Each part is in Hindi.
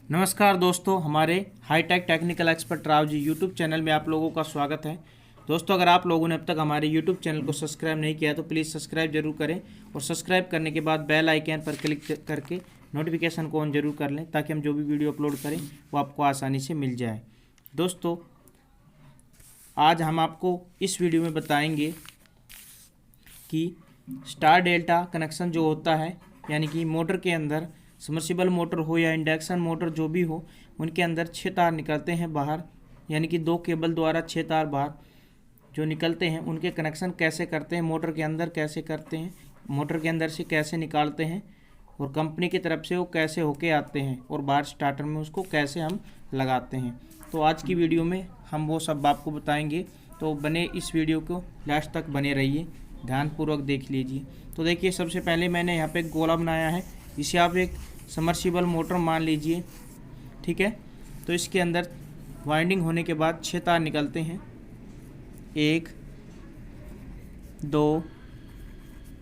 नमस्कार दोस्तों, हमारे hi tech technical expert Rao ji YouTube channel में आप लोगों का स्वागत है। दोस्तों, अगर आप लोगों ने अब तक हमारे यूट्यूब चैनल को सब्सक्राइब नहीं किया तो प्लीज़ सब्सक्राइब जरूर करें और सब्सक्राइब करने के बाद बेल आइकन पर क्लिक करके नोटिफिकेशन को ऑन जरूर कर लें ताकि हम जो भी वीडियो अपलोड करें वो आपको आसानी से मिल जाए। दोस्तों, आज हम आपको इस वीडियो में बताएंगे कि स्टार डेल्टा कनेक्शन जो होता है, यानी कि मोटर के अंदर सबमर्सिबल मोटर हो या इंडक्शन मोटर जो भी हो, उनके अंदर 6 तार निकलते हैं बाहर, यानी कि 2 केबल द्वारा 6 तार बाहर जो निकलते हैं उनके कनेक्शन कैसे करते हैं, मोटर के अंदर कैसे करते हैं, मोटर के अंदर से कैसे निकालते हैं और कंपनी की तरफ से वो कैसे होके आते हैं और बाहर स्टार्टर में उसको कैसे हम लगाते हैं। तो आज की वीडियो में हम वो सब आपको बताएंगे, तो बने इस वीडियो को लास्ट तक बने रहिए, ध्यानपूर्वक देख लीजिए। तो देखिए, सबसे पहले मैंने यहाँ पे एक गोला बनाया है, इसे आप एक सबमर्सिबल मोटर मान लीजिए, ठीक है। तो इसके अंदर वाइंडिंग होने के बाद 6 तार निकलते हैं, 1 2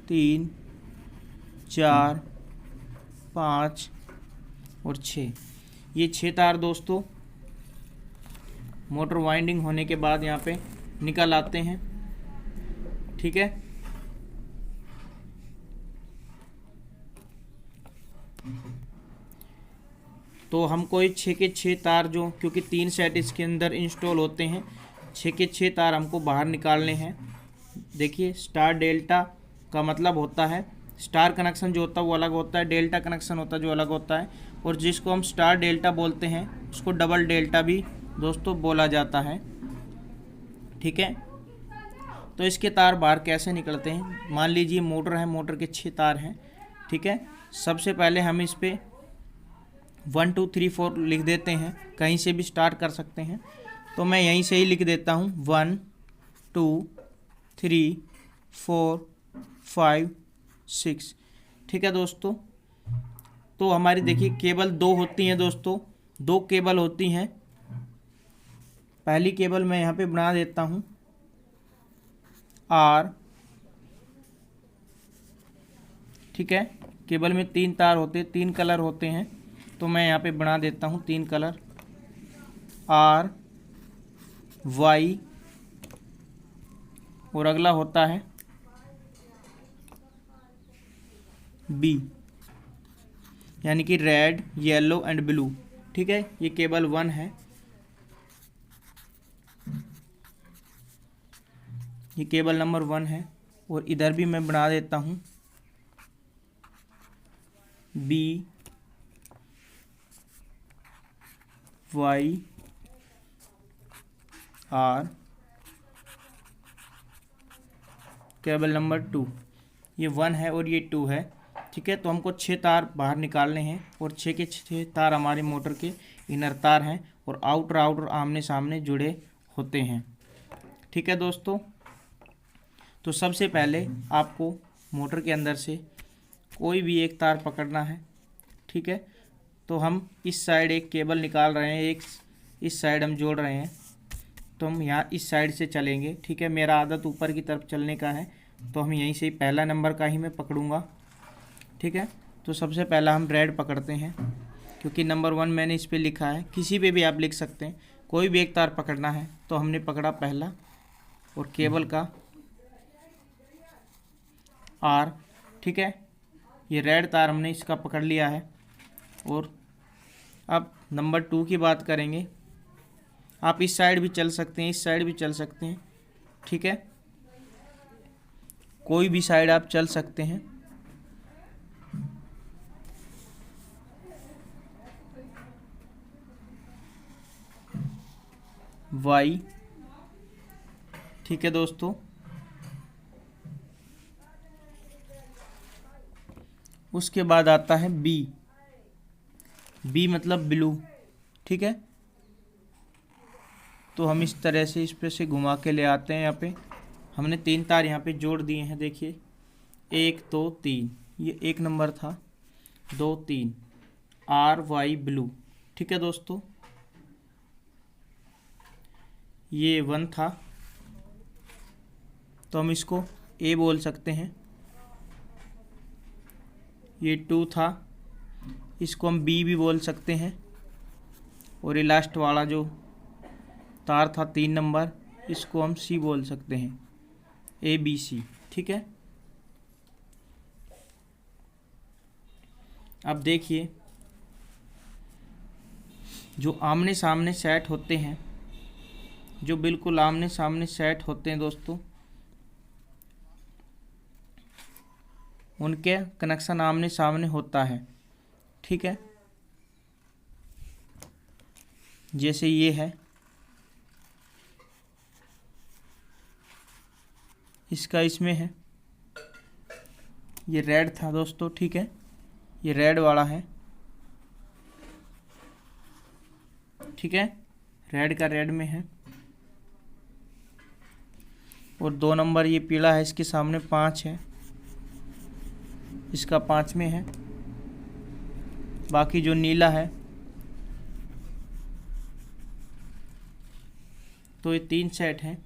3 4 5 और 6। ये 6 तार दोस्तों मोटर वाइंडिंग होने के बाद यहाँ पे निकल आते हैं, ठीक है। तो हमको ये 6 के 6 तार जो, क्योंकि 3 सेट इसके अंदर इंस्टॉल होते हैं, 6 के 6 तार हमको बाहर निकालने हैं। देखिए, स्टार डेल्टा का मतलब होता है, स्टार कनेक्शन जो होता है वो अलग होता है, डेल्टा कनेक्शन होता है जो अलग होता है, और जिसको हम स्टार डेल्टा बोलते हैं उसको डबल डेल्टा भी दोस्तों बोला जाता है, ठीक है। तो इसके तार बाहर कैसे निकलते हैं, मान लीजिए मोटर है, मोटर के 6 तार हैं, ठीक है। सबसे पहले हम इस पर 1 2 3 4 लिख देते हैं, कहीं से भी स्टार्ट कर सकते हैं, तो मैं यहीं से ही लिख देता हूँ 1 2 3 4 5 6, ठीक है दोस्तों। तो हमारी देखिए केबल 2 होती हैं दोस्तों, 2 केबल होती हैं। पहली केबल मैं यहाँ पे बना देता हूँ R, ठीक है। केबल में 3 तार होते हैं, 3 कलर होते हैं, तो मैं यहाँ पे बना देता हूँ 3 कलर R Y, और अगला होता है B, यानी कि रेड येलो एंड ब्लू, ठीक है। ये केबल 1 है, ये केबल नंबर 1 है, और इधर भी मैं बना देता हूँ B Y R, cable number 2, ये 1 है और ये 2 है, ठीक है। तो हमको 6 तार बाहर निकालने हैं, और 6 के 6 तार हमारे मोटर के इनर तार हैं, और आउटर आमने सामने जुड़े होते हैं, ठीक है दोस्तों। तो सबसे पहले आपको मोटर के अंदर से कोई भी एक तार पकड़ना है, ठीक है। तो हम इस साइड एक केबल निकाल रहे हैं, एक इस साइड हम जोड़ रहे हैं, तो हम यहाँ इस साइड से चलेंगे, ठीक है। मेरा आदत ऊपर की तरफ चलने का है, तो हम यहीं से पहला नंबर का ही मैं पकड़ूंगा, ठीक है। तो सबसे पहला हम रेड पकड़ते हैं, क्योंकि नंबर 1 मैंने इस पर लिखा है, किसी पे भी आप लिख सकते हैं, कोई भी एक तार पकड़ना है। तो हमने पकड़ा पहला, और केबल का R, ठीक है। ये रेड तार हमने इसका पकड़ लिया है। और अब नंबर 2 की बात करेंगे, आप इस साइड भी चल सकते हैं, इस साइड भी चल सकते हैं, ठीक है। कोई भी साइड आप चल सकते हैं। Y, ठीक है दोस्तों। उसके बाद आता है B, B मतलब ब्लू, ठीक है। तो हम इस तरह से इस पे से घुमा के ले आते हैं। यहाँ पे हमने 3 तार यहाँ पे जोड़ दिए हैं, देखिए 1 2 3, ये 1 नंबर था, 2 3 R Y ब्लू, ठीक है दोस्तों। ये 1 था, तो हम इसको A बोल सकते हैं। ये 2 था, इसको हम बी भी बोल सकते हैं, और ये लास्ट वाला जो तार था 3 नंबर, इसको हम सी बोल सकते हैं, ABC। ठीक है, अब देखिए जो आमने सामने सेट होते हैं, जो बिल्कुल आमने सामने सेट होते हैं दोस्तों, उनके कनेक्शन आमने सामने होता है। ठीक है, जैसे ये है, इसका इसमें है, ये रेड था दोस्तों। ठीक है, ये रेड वाला है। ठीक है, रेड का रेड में है। और 2 नंबर ये पीला है, इसके सामने 5 है, इसका 5 में है। बाकी जो नीला है, तो ये 3 सेट हैं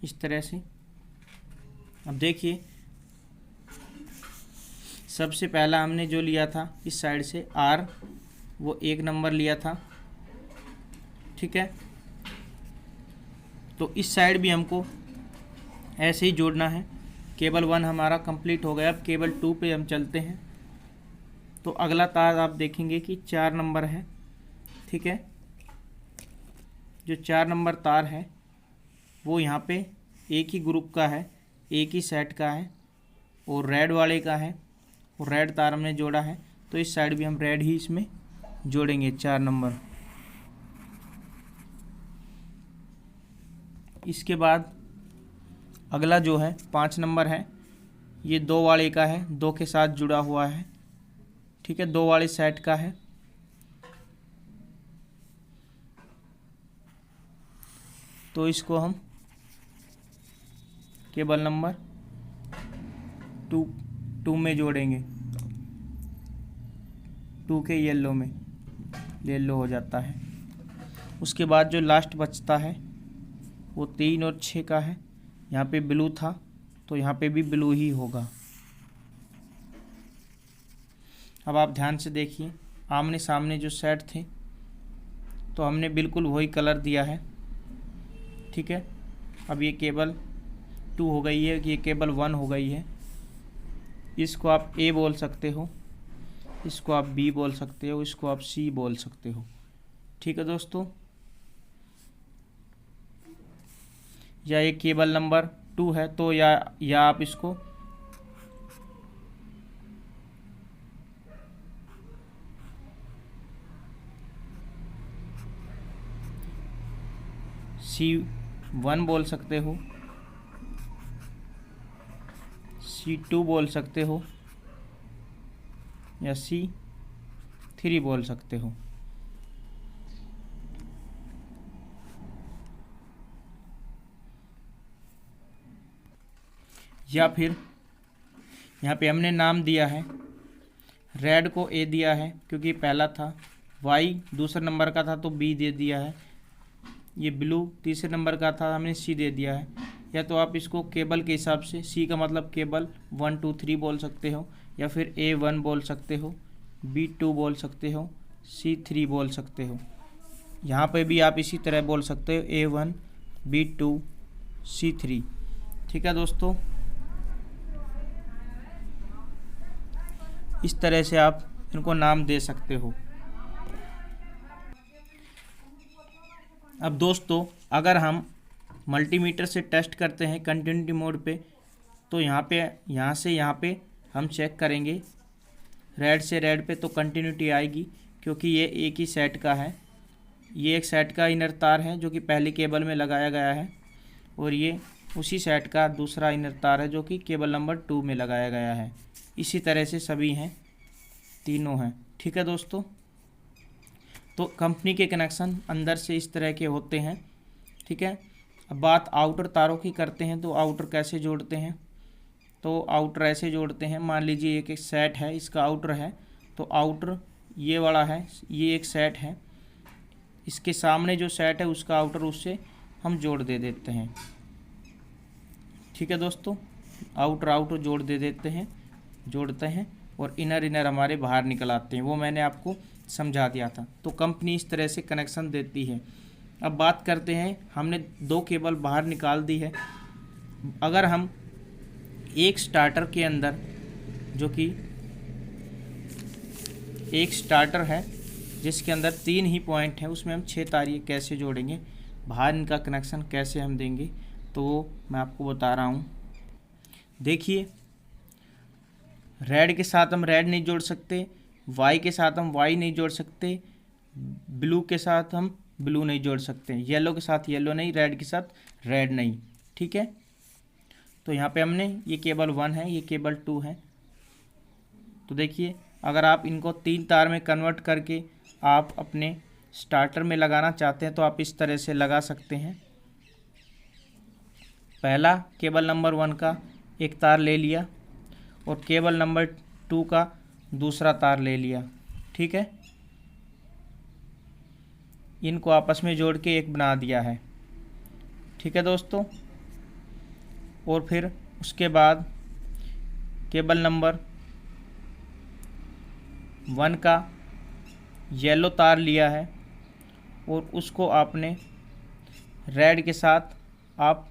इस तरह से। अब देखिए सबसे पहला हमने जो लिया था इस साइड से R, वो 1 नंबर लिया था। ठीक है, तो इस साइड भी हमको ऐसे ही जोड़ना है। केबल 1 हमारा कंप्लीट हो गया। अब केबल 2 पे हम चलते हैं। तो अगला तार आप देखेंगे कि 4 नंबर है। ठीक है, जो 4 नंबर तार है वो यहाँ पे एक ही ग्रुप का है, एक ही सेट का है और रेड वाले का है, और रेड तार हमने जोड़ा है। तो इस साइड भी हम रेड ही इसमें जोड़ेंगे, 4 नंबर। इसके बाद अगला जो है 5 नंबर है, ये 2 वाले का है, 2 के साथ जुड़ा हुआ है। ठीक है, 2 वाले सेट का है। तो इसको हम केबल नंबर 2 में जोड़ेंगे, 2 के येलो में, येलो हो जाता है। उसके बाद जो लास्ट बचता है वो 3 और 6 का है। यहाँ पे ब्लू था तो यहाँ पे भी ब्लू ही होगा। अब आप ध्यान से देखिए, आमने सामने जो सेट थे तो हमने बिल्कुल वही कलर दिया है। ठीक है, अब ये केबल 2 हो गई है, ये केबल 1 हो गई है। इसको आप A बोल सकते हो, इसको आप B बोल सकते हो, इसको आप C बोल सकते हो। ठीक है दोस्तों, या ये केबल नंबर 2 है तो या आप इसको C1 बोल सकते हो, C2 बोल सकते हो, या C3 बोल सकते हो। या फिर यहाँ पे हमने नाम दिया है, रेड को A दिया है क्योंकि पहला था, Y दूसरे नंबर का था तो B दे दिया है, ये ब्लू तीसरे नंबर का था हमने C दे दिया है। या तो आप इसको केबल के हिसाब से, C का मतलब केबल 1 2 3 बोल सकते हो, या फिर A1 बोल सकते हो, B2 बोल सकते हो, C3 बोल सकते हो। यहाँ पे भी आप इसी तरह बोल सकते हो, A1 B2 C3। ठीक है दोस्तों, इस तरह से आप इनको नाम दे सकते हो। अब दोस्तों अगर हम मल्टीमीटर से टेस्ट करते हैं कंटिन्यूटी मोड पे, तो यहाँ से यहाँ पे हम चेक करेंगे रेड से रेड पे, तो कंटिन्यूटी आएगी क्योंकि ये एक ही सेट का है। ये एक सेट का इनर तार है जो कि पहली केबल में लगाया गया है, और ये उसी सेट का दूसरा इनर तार है जो कि केबल नंबर 2 में लगाया गया है। इसी तरह से सभी हैं, तीनों हैं। ठीक है दोस्तों, तो कंपनी के कनेक्शन अंदर से इस तरह के होते हैं। ठीक है, अब बात आउटर तारों की करते हैं। तो आउटर कैसे जोड़ते हैं, तो आउटर ऐसे जोड़ते हैं। मान लीजिए एक सेट है, इसका आउटर है, तो आउटर ये वाला है, ये एक सेट है, इसके सामने जो सेट है उसका आउटर उससे हम जोड़ दे देते हैं। ठीक है दोस्तों, आउटर जोड़ दे देते हैं, जोड़ते हैं, और इनर हमारे बाहर निकल आते हैं। वो मैंने आपको समझा दिया था। तो कंपनी इस तरह से कनेक्शन देती है। अब बात करते हैं, हमने 2 केबल बाहर निकाल दी है। अगर हम एक स्टार्टर के अंदर, जो कि एक स्टार्टर है जिसके अंदर 3 ही पॉइंट हैं, उसमें हम 6 तार कैसे जोड़ेंगे, बाहर इनका कनेक्शन कैसे हम देंगे, तो वो मैं आपको बता रहा हूँ। देखिए, रेड के साथ हम रेड नहीं जोड़ सकते, वाई के साथ हम वाई नहीं जोड़ सकते, ब्लू के साथ हम ब्लू नहीं जोड़ सकते, येलो के साथ येलो नहीं, रेड के साथ रेड नहीं। ठीक है, तो यहाँ पे हमने ये केबल 1 है, ये केबल 2 है। तो देखिए, अगर आप इनको 3 तार में कन्वर्ट करके आप अपने स्टार्टर में लगाना चाहते हैं तो आप इस तरह से लगा सकते हैं। पहला केबल नंबर 1 का एक तार ले लिया और केबल नंबर 2 का दूसरा तार ले लिया। ठीक है, इनको आपस में जोड़ के एक बना दिया है। ठीक है दोस्तों, और फिर उसके बाद केबल नंबर 1 का येलो तार लिया है और उसको आपने रेड के साथ आप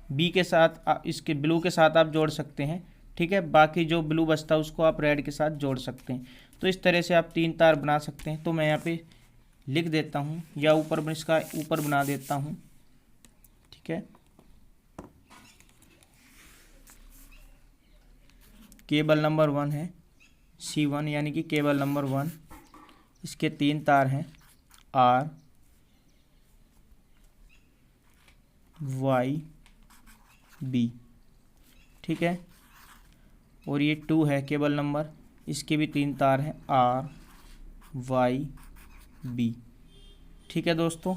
बी के साथ, इसके ब्लू के साथ आप जोड़ सकते हैं। ठीक है, बाकी जो ब्लू बचता है उसको आप रेड के साथ जोड़ सकते हैं। तो इस तरह से आप 3 तार बना सकते हैं। तो मैं यहाँ पे लिख देता हूँ, या ऊपर इसका ऊपर बना देता हूँ। ठीक है, केबल नंबर 1 है C1, यानी कि केबल नंबर 1, इसके 3 तार हैं R, Y, B। ठीक है, और ये 2 है केबल नंबर, इसके भी 3 तार हैं R, Y, B। ठीक है दोस्तों,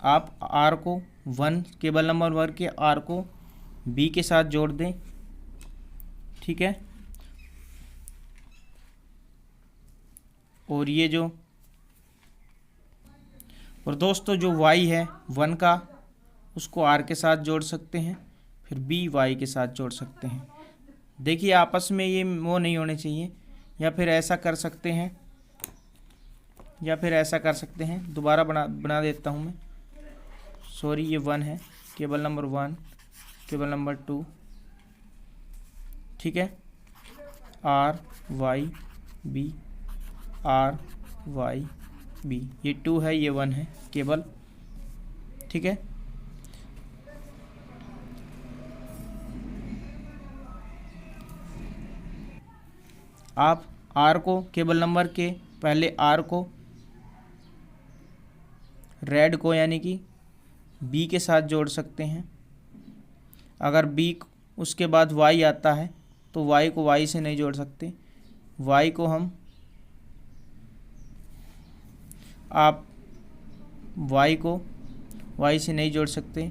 आप R को 1 केबल नंबर 1 के R को B के साथ जोड़ दें। ठीक है, और ये जो, और दोस्तों जो Y है 1 का, उसको R के साथ जोड़ सकते हैं, फिर B Y के साथ जोड़ सकते हैं। देखिए, आपस में ये वो नहीं होने चाहिए, या फिर ऐसा कर सकते हैं, या फिर ऐसा कर सकते हैं। दोबारा बना देता हूँ मैं, ये 1 है, केबल नंबर 1, केबल नंबर 2। ठीक है, R Y B, R Y B, ये 2 है, ये 1 है केबल। ठीक है, आप R को केबल नंबर के पहले R को रेड को यानी कि B के साथ जोड़ सकते हैं। अगर B उसके बाद Y आता है तो Y को Y से नहीं जोड़ सकते, Y को आप Y को Y से नहीं जोड़ सकते,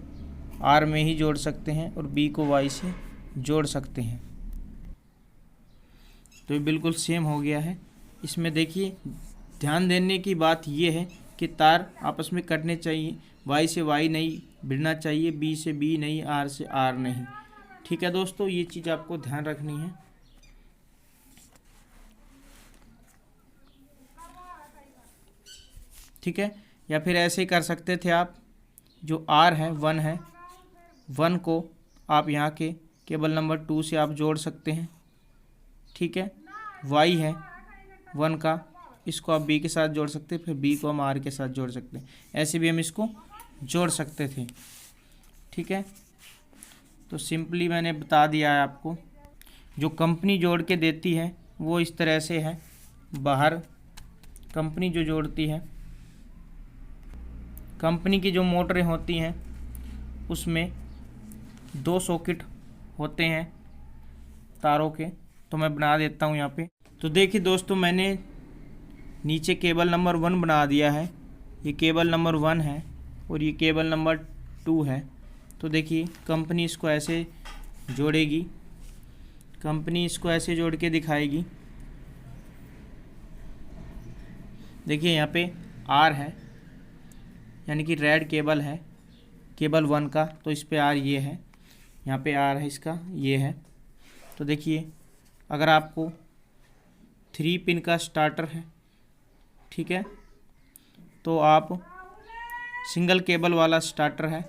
R में ही जोड़ सकते हैं, और B को Y से जोड़ सकते हैं। तो ये बिल्कुल सेम हो गया है। इसमें देखिए, ध्यान देने की बात ये है कि तार आपस में कटने चाहिए, Y से Y नहीं भिड़ना चाहिए, B से B नहीं, R से R नहीं। ठीक है दोस्तों, ये चीज़ आपको ध्यान रखनी है। ठीक है, या फिर ऐसे ही कर सकते थे आप, जो R है 1 है, 1 को आप यहाँ के केबल नंबर 2 से आप जोड़ सकते हैं। ठीक है, Y है 1 का, इसको आप B के साथ जोड़ सकते हैं, फिर B को हम R के साथ जोड़ सकते हैं। ऐसे भी हम इसको जोड़ सकते थे। ठीक है, तो सिंपली मैंने बता दिया है आपको। जो कंपनी जोड़ के देती है वो इस तरह से है। बाहर कंपनी जो जोड़ती है, कंपनी की जो मोटरें होती हैं उसमें 2 सॉकेट होते हैं तारों के। तो मैं बना देता हूँ यहाँ पे। तो देखिए दोस्तों, मैंने नीचे केबल नंबर 1 बना दिया है। ये केबल नंबर 1 है और ये केबल नंबर 2 है। तो देखिए, कंपनी इसको ऐसे जोड़ेगी, कंपनी इसको ऐसे जोड़ के दिखाएगी। देखिए, यहाँ पे R है, यानी कि रेड केबल है केबल 1 का, तो इस पे R ये है, यहाँ पे R है इसका, ये है। तो देखिए, अगर आपको 3 पिन का स्टार्टर है, ठीक है, तो आप सिंगल केबल वाला स्टार्टर है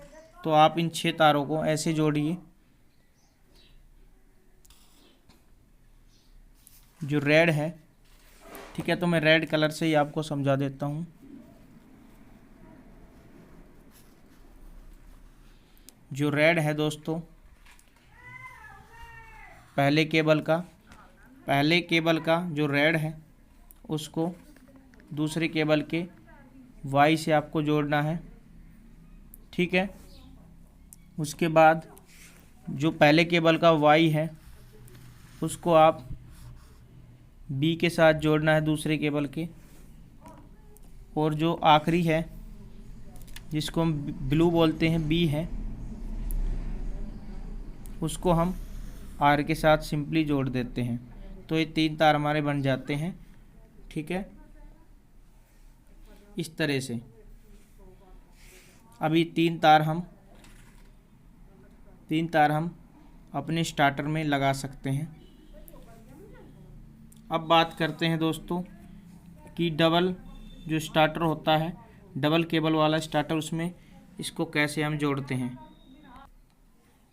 तो आप इन 6 तारों को ऐसे जोड़िए। जो रेड है, ठीक है, तो मैं रेड कलर से ही आपको समझा देता हूँ। जो रेड है दोस्तों, पहले केबल का जो रेड है उसको दूसरे केबल के वाई से आपको जोड़ना है, ठीक है। उसके बाद जो पहले केबल का वाई है उसको आप बी के साथ जोड़ना है दूसरे केबल के, और जो आखिरी है जिसको हम ब्लू बोलते हैं, बी है, उसको हम आर के साथ सिंपली जोड़ देते हैं। तो ये 3 तार हमारे बन जाते हैं, ठीक है, इस तरह से। अभी 3 तार हम अपने स्टार्टर में लगा सकते हैं। अब बात करते हैं दोस्तों कि डबल जो स्टार्टर होता है, डबल केबल वाला स्टार्टर, उसमें इसको कैसे हम जोड़ते हैं।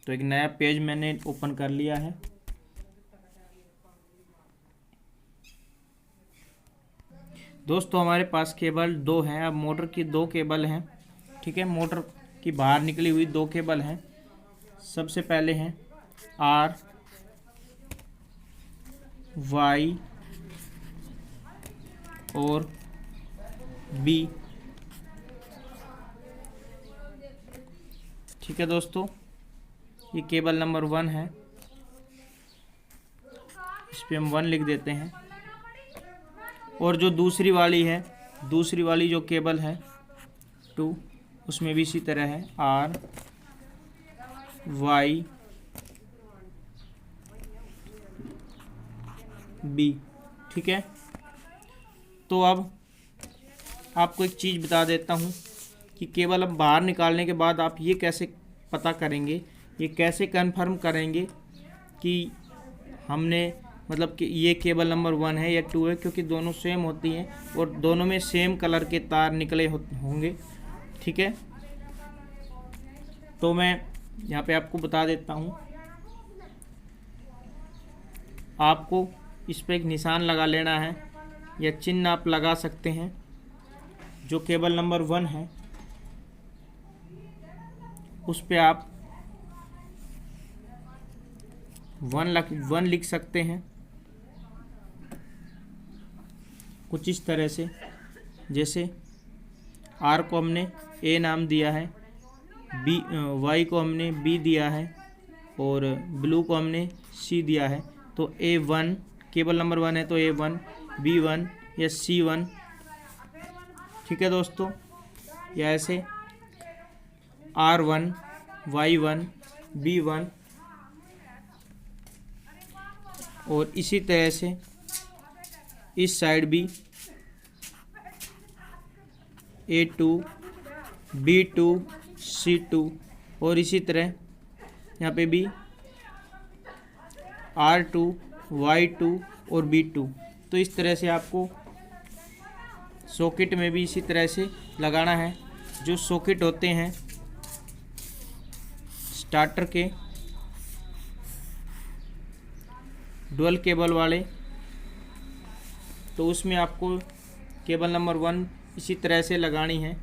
तो एक नया पेज मैंने ओपन कर लिया है। दोस्तों हमारे पास केबल 2 हैं। अब मोटर की 2 केबल हैं, ठीक है, मोटर की बाहर निकली हुई 2 केबल हैं। सबसे पहले हैं आर वाई और बी, ठीक है दोस्तों, ये केबल नंबर 1 है, इस पर हम 1 लिख देते हैं। और जो दूसरी वाली जो केबल है 2, उसमें भी इसी तरह है आर वाई बी, ठीक है। तो अब आपको एक चीज़ बता देता हूँ कि केबल अब बाहर निकालने के बाद आप ये कैसे पता करेंगे, ये कैसे कंफर्म करेंगे कि हमने मतलब कि ये केबल नंबर 1 है या 2 है, क्योंकि दोनों सेम होती हैं और दोनों में सेम कलर के तार निकले होंगे, ठीक है। तो मैं यहाँ पे आपको बता देता हूँ, आपको इस पर एक निशान लगा लेना है या चिन्ह आप लगा सकते हैं। जो केबल नंबर 1 है उस पे आप 1 लिख सकते हैं, कुछ इस तरह से। जैसे आर को हमने ए नाम दिया है, बी वाई को हमने बी दिया है और ब्लू को हमने सी दिया है। तो A1 केबल नंबर 1 है तो A1, B1 या C1, ठीक है दोस्तों, या ऐसे R1, Y1, B1 और इसी तरह से इस साइड भी A2, B2, C2 और इसी तरह यहाँ पे भी R2, Y2 और B2। तो इस तरह से आपको सॉकेट में भी इसी तरह से लगाना है। जो सॉकेट होते हैं स्टार्टर के डुअल केबल वाले, तो उसमें आपको केबल नंबर 1 इसी तरह से लगानी है।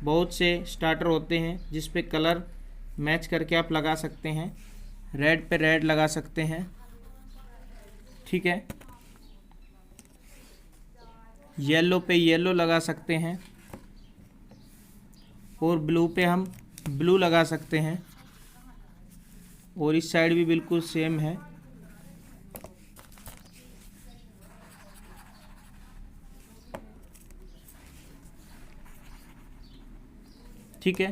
बहुत से स्टार्टर होते हैं जिस पे कलर मैच करके आप लगा सकते हैं, रेड पे रेड लगा सकते हैं, ठीक है, येलो पे येलो लगा सकते हैं और ब्लू पे हम ब्लू लगा सकते हैं। और इस साइड भी बिल्कुल सेम है, ठीक है।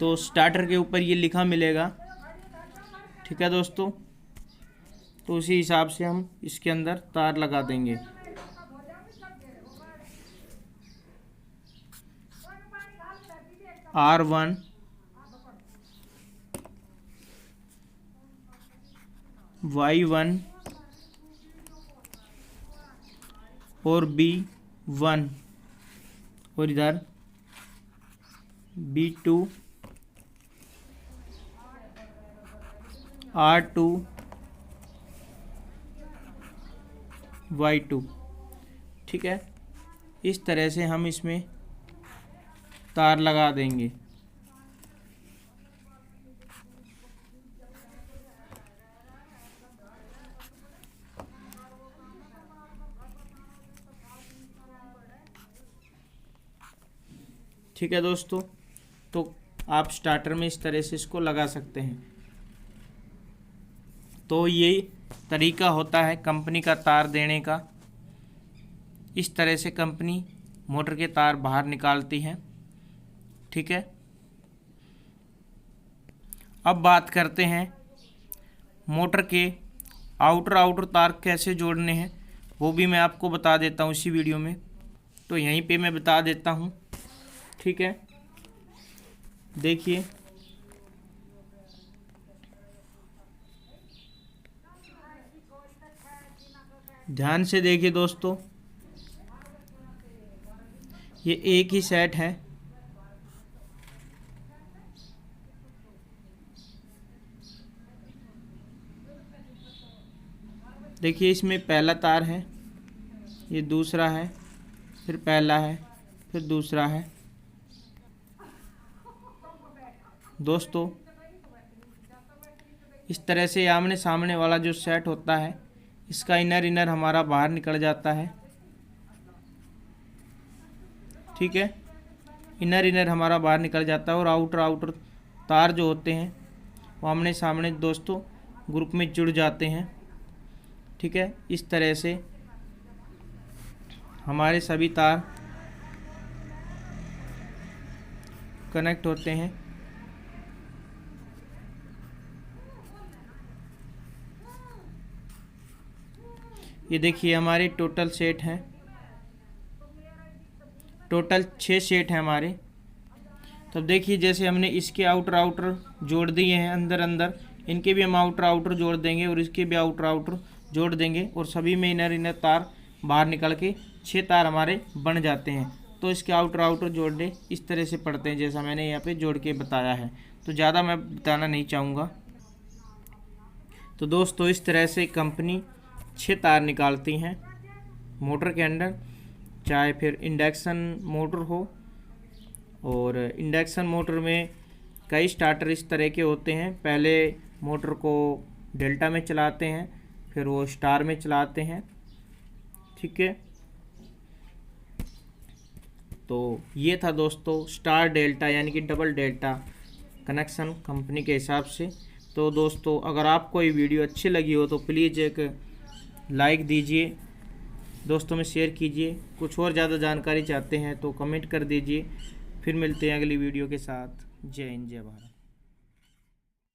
तो स्टार्टर के ऊपर ये लिखा मिलेगा, ठीक है दोस्तों। तो उसी हिसाब से हम इसके अंदर तार लगा देंगे। R1, Y1 और B1 और इधर B2 R2 Y2। ठीक है, इस तरह से हम इसमें तार लगा देंगे। ठीक है दोस्तों, तो आप स्टार्टर में इस तरह से इसको लगा सकते हैं। तो ये तरीका होता है कंपनी का तार देने का। इस तरह से कंपनी मोटर के तार बाहर निकालती है। ठीक है, अब बात करते हैं मोटर के आउटर तार कैसे जोड़ने हैं, वो भी मैं आपको बता देता हूँ इसी वीडियो में। तो यहीं पे मैं बता देता हूँ। ठीक है, देखिए ध्यान से देखिए दोस्तों, ये एक ही सेट है। देखिए इसमें पहला तार है, ये दूसरा है, फिर पहला है, फिर दूसरा है। दोस्तों इस तरह से आमने सामने वाला जो सेट होता है, इसका इनर हमारा बाहर निकल जाता है। ठीक है, इनर हमारा बाहर निकल जाता है और आउटर तार जो होते हैं वो आमने सामने दोस्तों ग्रुप में जुड़ जाते हैं। ठीक है, इस तरह से हमारे सभी तार कनेक्ट होते हैं। ये देखिए हमारे टोटल सेट हैं, टोटल 6 सेट हैं हमारे। तब देखिए जैसे हमने इसके आउटर जोड़ दिए हैं अंदर, इनके भी हम आउटर जोड़ देंगे और इसके भी आउटर जोड़ देंगे और सभी में इनर तार बाहर निकल के 6 तार हमारे बन जाते हैं। तो इसके आउटर जोड़ने इस तरह से पड़ते हैं जैसा मैंने यहाँ पे जोड़ के बताया है, तो ज़्यादा मैं बताना नहीं चाहूँगा। तो दोस्तों इस तरह से कंपनी 6 तार निकालती हैं मोटर के अंदर, चाहे फिर इंडक्शन मोटर हो। और इंडक्शन मोटर में कई स्टार्टर इस तरह के होते हैं, पहले मोटर को डेल्टा में चलाते हैं, फिर वो स्टार में चलाते हैं। ठीक है, तो ये था दोस्तों स्टार डेल्टा यानी कि डबल डेल्टा कनेक्शन कंपनी के हिसाब से। तो दोस्तों अगर आपको ये वीडियो अच्छी लगी हो तो प्लीज़ एक लाइक दीजिए, दोस्तों में शेयर कीजिए। कुछ और ज़्यादा जानकारी चाहते हैं तो कमेंट कर दीजिए। फिर मिलते हैं अगली वीडियो के साथ। जय हिंद, जय भारत।